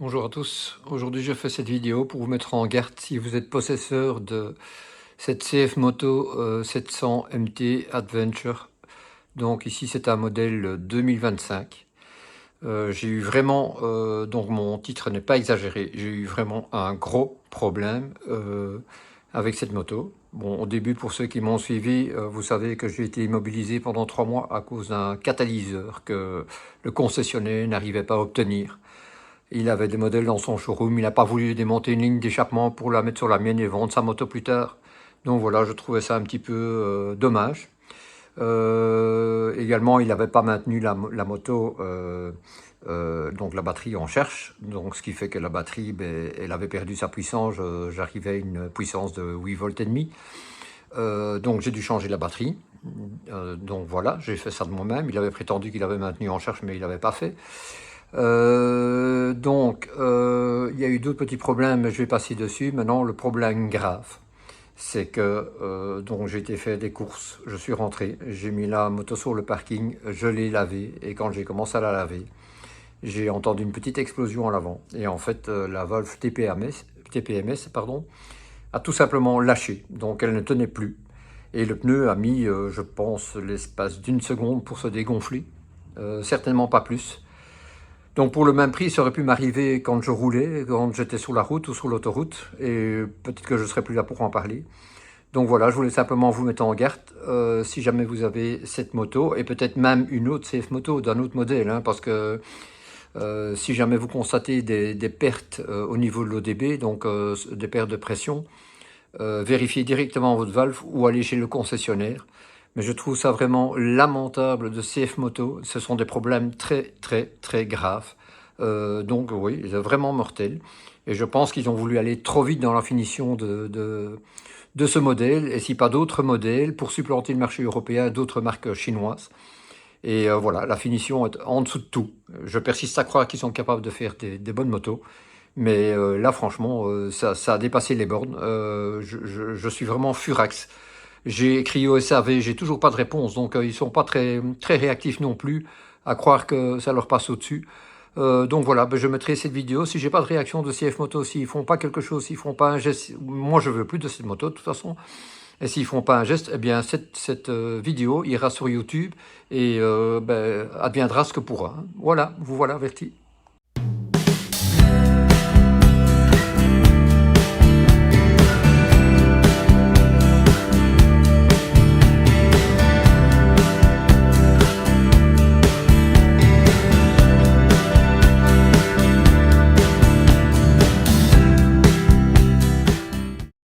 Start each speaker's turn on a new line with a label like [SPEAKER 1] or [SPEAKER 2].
[SPEAKER 1] Bonjour à tous, aujourd'hui je fais cette vidéo pour vous mettre en garde si vous êtes possesseur de cette CF Moto 700 MT Adventure. Donc ici c'est un modèle 2025. J'ai eu vraiment, donc mon titre n'est pas exagéré, j'ai eu vraiment un gros problème avec cette moto. Bon, au début, pour ceux qui m'ont suivi, vous savez que j'ai été immobilisé pendant 3 mois à cause d'un catalyseur que le concessionnaire n'arrivait pas à obtenir. Il avait des modèles dans son showroom, il n'a pas voulu démonter une ligne d'échappement pour la mettre sur la mienne et vendre sa moto plus tard. Donc voilà, je trouvais ça un petit peu dommage. Également, il n'avait pas maintenu la moto, donc la batterie en cherche, donc ce qui fait que la batterie, ben, elle avait perdu sa puissance, j'arrivais à une puissance de 8 volts et demi. Donc j'ai dû changer la batterie. Donc voilà, j'ai fait ça de moi-même. Il avait prétendu qu'il avait maintenu en cherche, mais il n'avait pas fait. Il y a eu d'autres petits problèmes, mais je vais passer dessus. Maintenant, le problème grave, c'est que donc j'ai été faire des courses, je suis rentré, j'ai mis la moto sur le parking, je l'ai lavée, et quand j'ai commencé à la laver, j'ai entendu une petite explosion à l'avant. Et en fait, la valve TPMS, pardon, a tout simplement lâché, donc elle ne tenait plus. Et le pneu a mis, je pense, l'espace d'une seconde pour se dégonfler, certainement pas plus. Donc pour le même prix, ça aurait pu m'arriver quand je roulais, quand j'étais sur la route ou sur l'autoroute, et peut-être que je ne serai plus là pour en parler. Donc voilà, je voulais simplement vous mettre en garde, si jamais vous avez cette moto, et peut-être même une autre CF moto d'un autre modèle, hein, parce que si jamais vous constatez des pertes au niveau de l'ODB, donc des pertes de pression, vérifiez directement votre valve ou allez chez le concessionnaire. Mais je trouve ça vraiment lamentable de CF Moto. Ce sont des problèmes très graves. Donc oui, c'est vraiment mortel. Et je pense qu'ils ont voulu aller trop vite dans la finition de ce modèle, et si pas d'autres modèles, pour supplanter le marché européen d'autres marques chinoises. Et voilà, la finition est en dessous de tout. Je persiste à croire qu'ils sont capables de faire des bonnes motos. Mais là, franchement, ça a dépassé les bornes. Je suis vraiment furax. J'ai écrit au SAV, j'ai toujours pas de réponse, donc ils sont pas très réactifs non plus, à croire que ça leur passe au-dessus. Donc voilà, ben, je mettrai cette vidéo. Si j'ai pas de réaction de CF Moto, s'ils font pas quelque chose, s'ils font pas un geste, moi je veux plus de cette moto de toute façon. Et s'ils font pas un geste, eh bien cette vidéo ira sur YouTube et ben, adviendra ce que pourra, hein. Voilà, vous voilà averti.